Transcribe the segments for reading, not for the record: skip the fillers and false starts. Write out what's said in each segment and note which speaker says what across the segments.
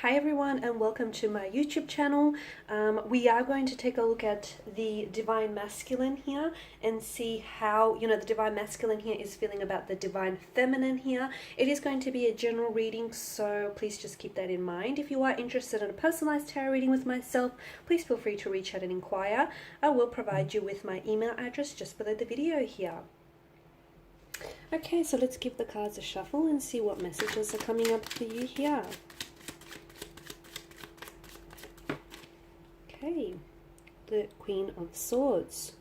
Speaker 1: Hi everyone and welcome to my YouTube channel. We are going to take a look at the Divine Masculine here and see how, the Divine Masculine here is feeling about the Divine Feminine here. It is going to be a general reading, so please just keep that in mind. If you are interested in a personalized tarot reading with myself, please feel free to reach out and inquire. I will provide you with my email address just below the video here. Okay, so let's give the cards a shuffle and see what messages are coming up for you here. Okay, the Queen of Swords.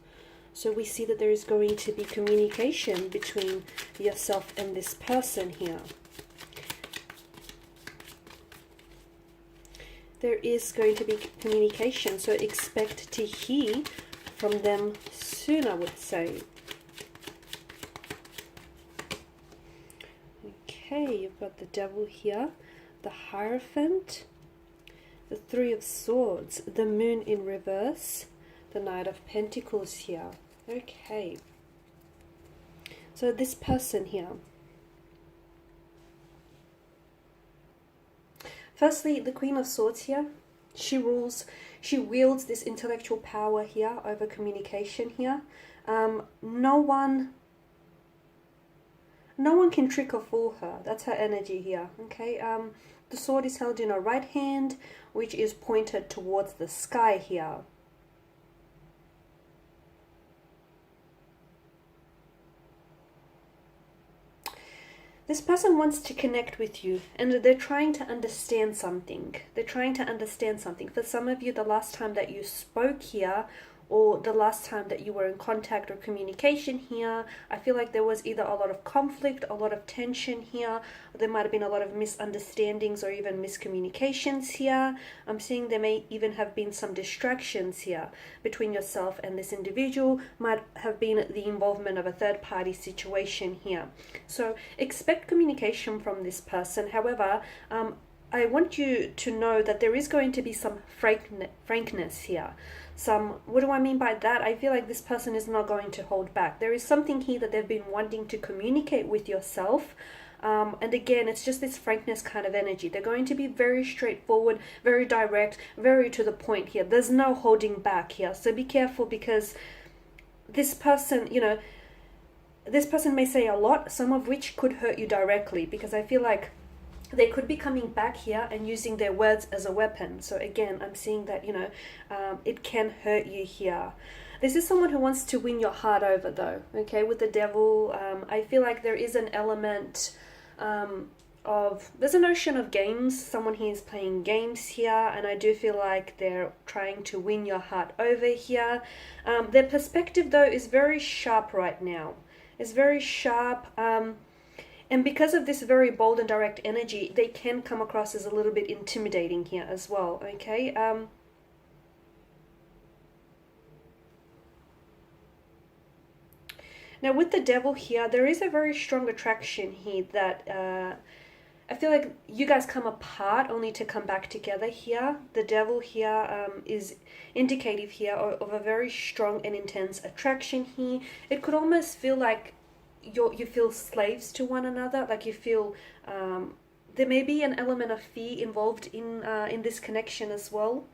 Speaker 1: So we see that there is going to be communication between yourself and this person here. There is going to be communication, so expect to hear from them soon, I would say. Okay, you've got the Devil here, the Hierophant, the Three of Swords, the Moon in reverse, the Knight of Pentacles here. Okay. So this person here. Firstly, the Queen of Swords here. She wields this intellectual power here over communication here. No one can trick or fool her. That's her energy here. Okay. The sword is held in her right hand, which is pointed towards the sky here. This person wants to connect with you, and they're trying to understand something. They're trying to understand something. For some of you, the last time that you spoke here, or the last time that you were in contact or communication here, I feel like there was either a lot of conflict, a lot of tension here, or there might have been a lot of misunderstandings or even miscommunications here. I'm seeing there may even have been some distractions here between yourself and this individual, might have been the involvement of a third-party situation here. So expect communication from this person. However, I want you to know that there is going to be some frankness here. What do I mean by that? I feel like this person is not going to hold back. There is something here that they've been wanting to communicate with yourself. And again, it's just this frankness kind of energy. They're going to be very straightforward, very direct, very to the point here. There's no holding back here. So be careful, because this person, this person may say a lot, some of which could hurt you directly, because I feel like they could be coming back here and using their words as a weapon. So again, I'm seeing that, it can hurt you here. This is someone who wants to win your heart over, though. Okay, with the Devil, I feel like there is an element there's a notion of games. Someone here is playing games here, and I do feel like they're trying to win your heart over here. Their perspective, though, is very sharp right now. It's very sharp. And because of this very bold and direct energy, they can come across as a little bit intimidating here as well, okay? Now, with the Devil here, there is a very strong attraction here that I feel like you guys come apart only to come back together here. The Devil here is indicative here of a very strong and intense attraction here. It could almost feel like you feel slaves to one another, like you feel there may be an element of fear involved in this connection as well.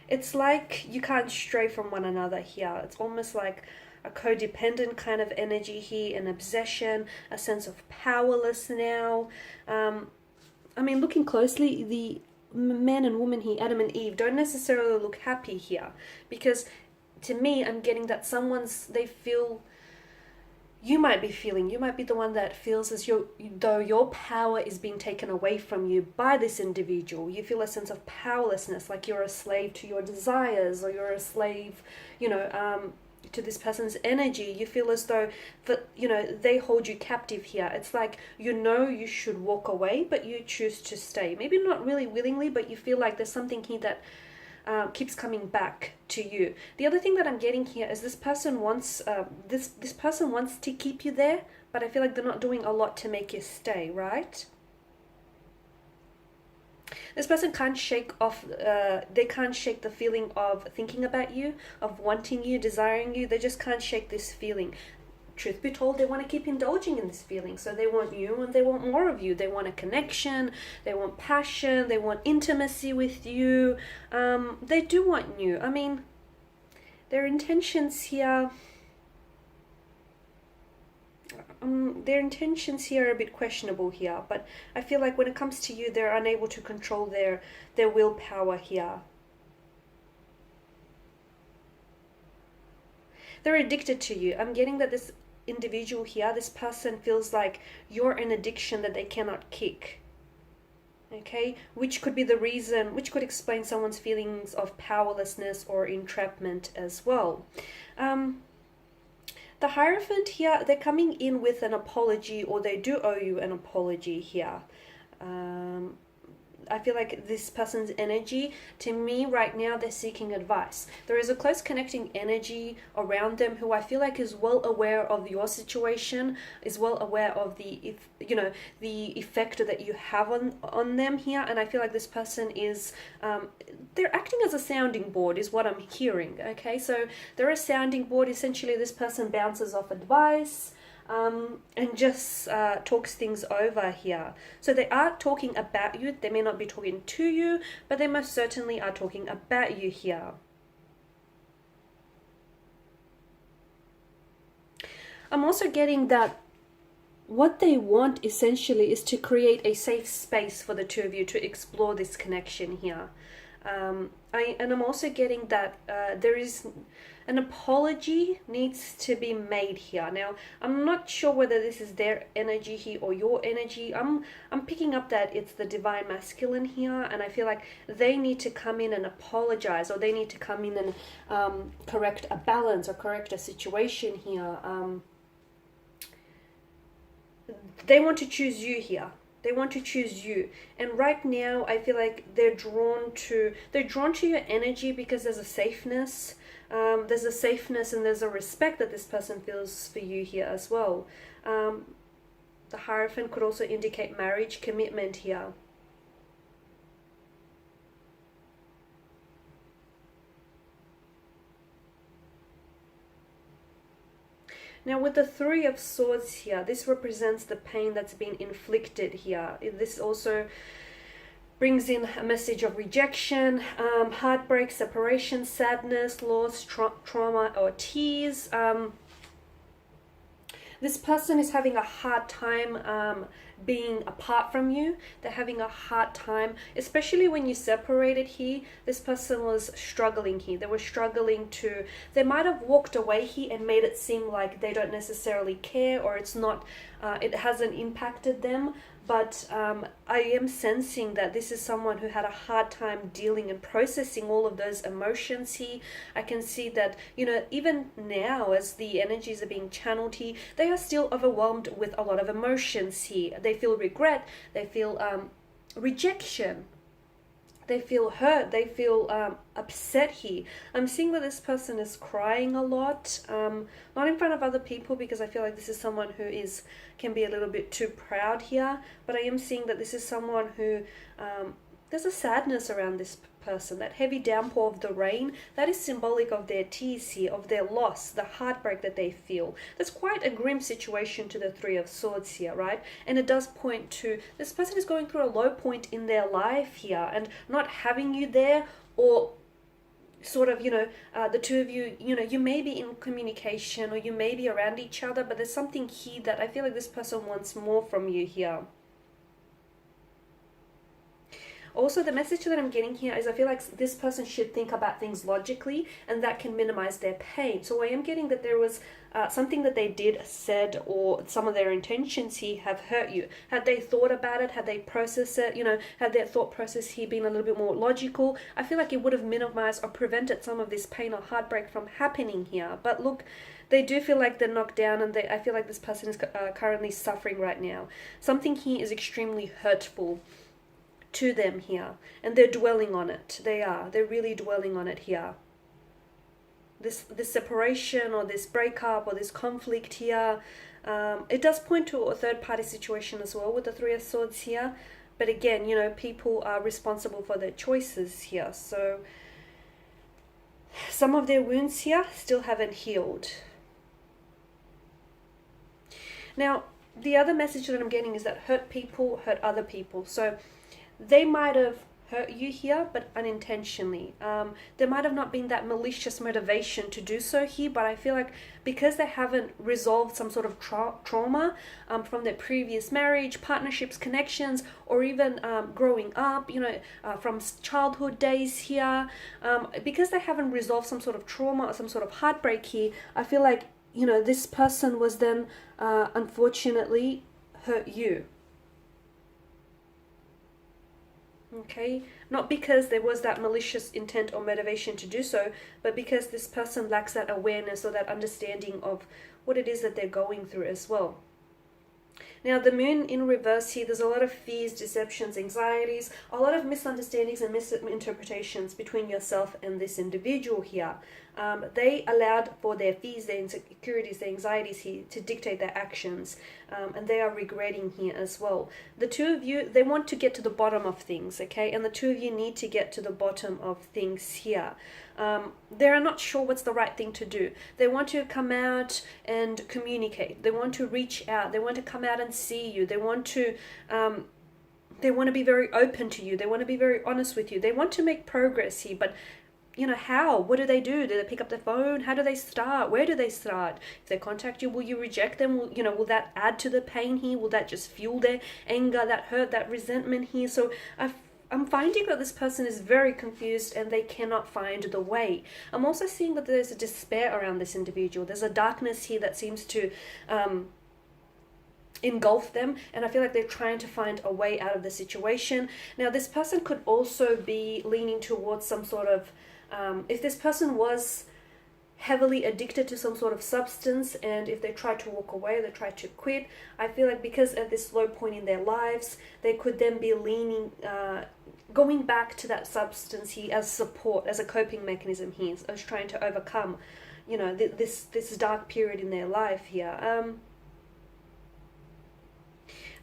Speaker 1: It's like you can't stray from one another here. It's almost like a codependent kind of energy here, an obsession, a sense of powerless now. I mean, looking closely, the man and woman here, Adam and Eve, don't necessarily look happy here, because to me, I'm getting that you might be the one that feels as though your power is being taken away from you by this individual. You feel a sense of powerlessness, like you're a slave to your desires, or you're a slave, to this person's energy. You feel as though they hold you captive here. It's like you should walk away, but you choose to stay. Maybe not really willingly, but you feel like there's something here that keeps coming back to you. The other thing that I'm getting here is this person wants this person wants to keep you there, but I feel like they're not doing a lot to make you stay, right? This person can't shake the feeling of thinking about you, of wanting you, desiring you. They just can't shake this feeling. truth be told, they want to keep indulging in this feeling. So they want you and they want more of you. They want a connection, they want passion, they want intimacy with you. They do want you. I mean, their intentions here... their intentions here are a bit questionable here, but I feel like when it comes to you, they're unable to control their willpower here. They're addicted to you. I'm getting that this individual here, this person, feels like you're an addiction that they cannot kick. Okay, which could be the reason, which could explain someone's feelings of powerlessness or entrapment as well. The Hierophant here, they're coming in with an apology, or they do owe you an apology here. I feel like this person's energy, to me right now, they're seeking advice. There is a close connecting energy around them who I feel like is well aware of your situation, is well aware of the effect that you have on them here. And I feel like this person is, they're acting as a sounding board is what I'm hearing. Okay, so they're a sounding board. Essentially, this person bounces off advice, and just talks things over here. So they are talking about you. They may not be talking to you, but they most certainly are talking about you here. I'm also getting that what they want essentially is to create a safe space for the two of you to explore this connection here. I'm also getting that there is an apology needs to be made here. Now, I'm not sure whether this is their energy here or your energy. I'm picking up that it's the divine masculine here, and I feel like they need to come in and apologize, or they need to come in and correct a balance or correct a situation here. They want to choose you here. They want to choose you. And right now, I feel like they're drawn to your energy because there's a safeness. There's a safeness and there's a respect that this person feels for you here as well. The Hierophant could also indicate marriage, commitment here. Now with the Three of Swords here, this represents the pain that's been inflicted here. This also brings in a message of rejection, heartbreak, separation, sadness, loss, trauma, or tears. This person is having a hard time being apart from you. They're having a hard time, especially when you separated here. This person was struggling here. They were struggling to, they might have walked away here and made it seem like they don't necessarily care, or it's not, it hasn't impacted them. But I am sensing that this is someone who had a hard time dealing and processing all of those emotions here. I can see that, you know, even now as the energies are being channeled here, they are still overwhelmed with a lot of emotions here. They feel regret, they feel rejection, they feel hurt, they feel upset here. I'm seeing that this person is crying a lot, not in front of other people, because I feel like this is someone who can be a little bit too proud here, but I am seeing that this is someone who, there's a sadness around this person. That heavy downpour of the rain, that is symbolic of their tears here, of their loss, the heartbreak that they feel. That's quite a grim situation to the Three of Swords here, right? And it does point to this person is going through a low point in their life here, and not having you there, or sort of, you know, the two of you, you know, you may be in communication or you may be around each other, but there's something here that I feel like this person wants more from you here. Also, the message that I'm getting here is I feel like this person should think about things logically, and that can minimize their pain. So I am getting that there was something that they did, said, or some of their intentions here have hurt you. Had they thought about it, had they processed it, you know, had their thought process here been a little bit more logical, I feel like it would have minimized or prevented some of this pain or heartbreak from happening here. But look, they do feel like they're knocked down, and I feel like this person is currently suffering right now. Something here is extremely hurtful to them here, and they're dwelling on it. They're really dwelling on it here. This separation or this breakup or this conflict here, it does point to a third party situation as well with the Three of Swords here. But again, you know, people are responsible for their choices here. So some of their wounds here still haven't healed. Now, the other message that I'm getting is that hurt people hurt other people. So they might have hurt you here, but unintentionally. There might have not been that malicious motivation to do so here, but I feel like because they haven't resolved some sort of trauma from their previous marriage, partnerships, connections, or even growing up, from childhood days here, because they haven't resolved some sort of trauma or some sort of heartbreak here, I feel like, this person was then unfortunately hurt you. Okay, not because there was that malicious intent or motivation to do so, but because this person lacks that awareness or that understanding of what it is that they're going through as well. Now, the moon in reverse here, there's a lot of fears, deceptions, anxieties, a lot of misunderstandings and misinterpretations between yourself and this individual here. They allowed for their fears, their insecurities, their anxieties here to dictate their actions, and they are regretting here as well. The two of you, they want to get to the bottom of things, okay? And the two of you need to get to the bottom of things here. They are not sure what's the right thing to do. They want to come out and communicate. They want to reach out. They want to come out and see you. They want to be very open to you. They want to be very honest with you. They want to make progress here, but how? What do? Do they pick up the phone? How do they start? Where do they start? If they contact you, will you reject them? Will that add to the pain here? Will that just fuel their anger, that hurt, that resentment here? So I'm finding that this person is very confused and they cannot find the way. I'm also seeing that there's a despair around this individual. There's a darkness here that seems to engulf them, and I feel like they're trying to find a way out of the situation. Now, this person could also be leaning towards some sort of, if this person was heavily addicted to some sort of substance, and if they try to walk away, they try to quit, I feel like because at this low point in their lives, they could then be leaning, going back to that substance here as support, as a coping mechanism here, as trying to overcome, this dark period in their life here.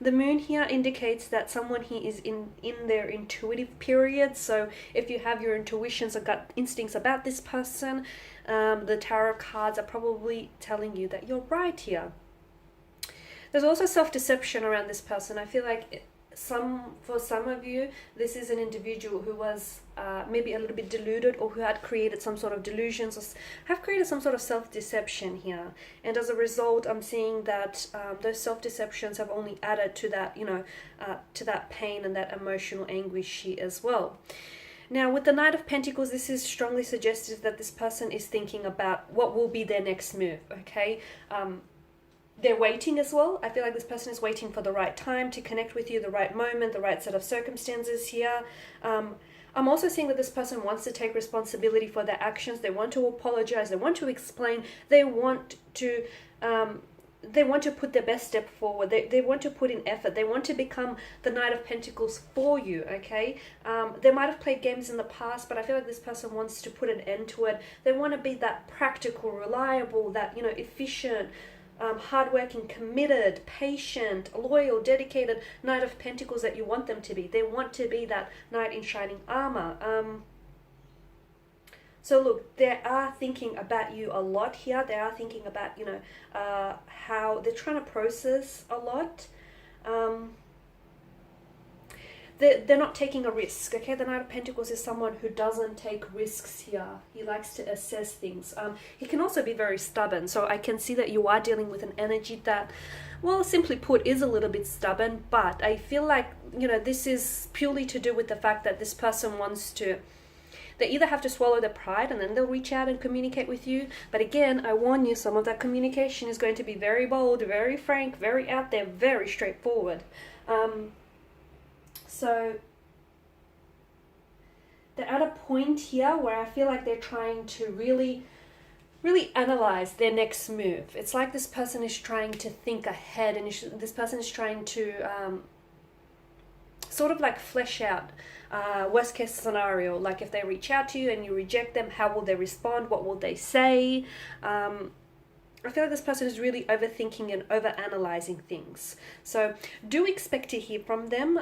Speaker 1: The moon here indicates that someone here is in their intuitive period. So if you have your intuitions or gut instincts about this person, the tarot cards are probably telling you that you're right here. There's also self-deception around this person. I feel like for some of you, this is an individual who was maybe a little bit deluded, or who had created some sort of delusions, or have created some sort of self-deception here. And as a result, I'm seeing that those self-deceptions have only added to that, to that pain and that emotional anguish here as well. Now, with the Knight of Pentacles, this is strongly suggested that this person is thinking about what will be their next move, okay? They're waiting as well. I feel like this person is waiting for the right time to connect with you, the right moment, the right set of circumstances here. I'm also seeing that this person wants to take responsibility for their actions. They want to apologize. They want to explain. They want to put their best step forward. They want to put in effort. They want to become the Knight of Pentacles for you, okay? They might have played games in the past, but I feel like this person wants to put an end to it. They want to be that practical, reliable, that, efficient, hardworking, committed, patient, loyal, dedicated Knight of Pentacles that you want them to be. They want to be that knight in shining armor. So look, they are thinking about you a lot here. They are thinking about, how they're trying to process a lot. They're not taking a risk, okay? The Knight of Pentacles is someone who doesn't take risks here. He likes to assess things. He can also be very stubborn, so I can see that you are dealing with an energy that, well, simply put, is a little bit stubborn, but I feel like, this is purely to do with the fact that this person wants to, they either have to swallow their pride and then they'll reach out and communicate with you. But again, I warn you, some of that communication is going to be very bold, very frank, very out there, very straightforward. So they're at a point here where I feel like they're trying to really analyze their next move. It's like this person is trying to think ahead, and this person is trying to sort of like flesh out worst case scenario. Like if they reach out to you and you reject them, how will they respond? What will they say? I feel like this person is really overthinking and overanalyzing things. So do expect to hear from them.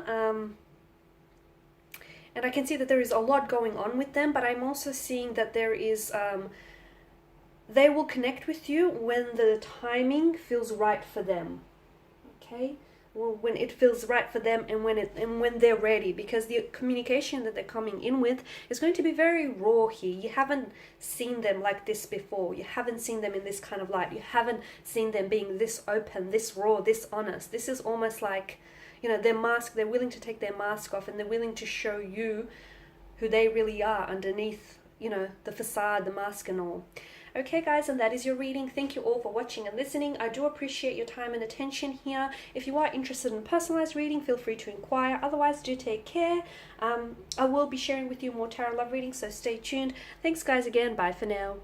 Speaker 1: And I can see that there is a lot going on with them, but I'm also seeing that there is, they will connect with you when the timing feels right for them. okay? Well, when it feels right for them, and when they're ready, because the communication that they're coming in with is going to be very raw here. You haven't seen them like this before. You haven't seen them in this kind of light. You haven't seen them being this open, this raw, this honest. This is almost like, you know, they're willing to take their mask off, and they're willing to show you who they really are underneath, you know, the facade, the mask and all. Okay guys, and that is your reading. Thank you all for watching and listening. I do appreciate your time and attention here. If you are interested in personalized reading, feel free to inquire. Otherwise, do take care. I will be sharing with you more tarot love readings, so stay tuned. Thanks guys again. Bye for now.